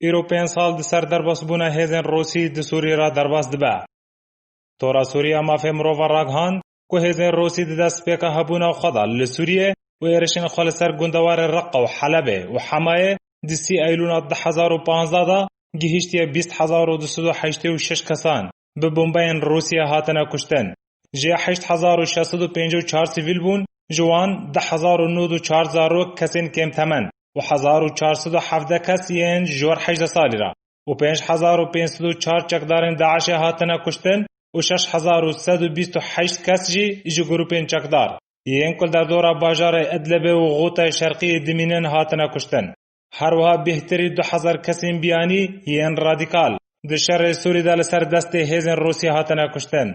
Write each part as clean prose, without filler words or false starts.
ایرو 5 سال د سر درباس بونا هیزن روسی د سوریه را درباس دبا. تورا سوریه مافه مروفا راگهان که هیزن روسی د دست پیکا هبونا خدا لسوریه و ایرشن خال سر گندوار رقه و حلبه و حمایه د 30 ایلون 2015 دا گهشتی 20286 کسان به بمبین روسیه هاتنا کشتن. جه 8654 سیویل بون جوان 10094 زارو کسین کم تمن و 1417 کس ین جور 18 سالی را و 5504 چکدارن داعش هاتنا کشتن و 6128 کس جی گروپین چکدار ین کل در دورا باجار ادلب و غوطه شرقی دمینن هاتنا کشتن. هر وها بهتری 2000 کسین بیانی ین رادیکال د شر سوری دل سر دست هیزن روسی هاتنا کشتن.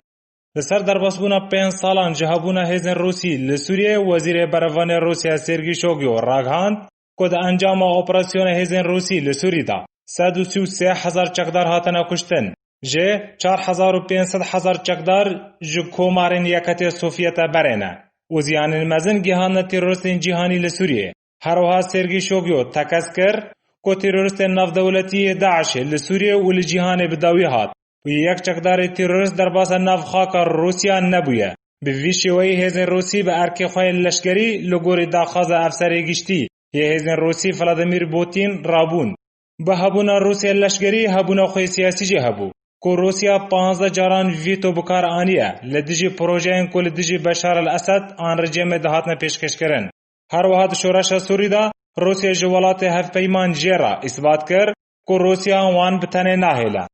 لسر درباس بونا 5 سالان جهابونا هیزن روسی لسوریه وزیر بروان روسیه سرگی شوگیو راگهاند که ده انجام اپراسیون هیزن روسی لسوری دا 133,000 چکدار هاتنا کشتن. جه 4,500 چکدار جو کومارن یکت سوفیت برینه و زیانین مزن گیهان تیروریستین جیهانی لسوریه. هر وها سرگی شوگیو تکس کر که تیروریست ناف دولتی داعش لسوریه و لجیهان بداوی هات و یک چکدار تیروریست در باس ناف خاک روسیا نبویه. به ویشوی هیزن روسی به ارک خواه لشکری لگوری داخاز افسری گشتی یه هیزن روسی ولادیمیر پوتین رابون. به هبونا روسیا لشکری هبونا خواه سیاسی جه هبو که روسیا 15 جاران ویتو بکار آنیه لدیجی پروژه که لدیجی بشار الاسد آن رجیم دهاتنا پیشکش کرن. هر وحد شورش سوری دا روسیا جوالات هف پیمان جیرا اثبات کر که روسیا وان بتنه ناهیلا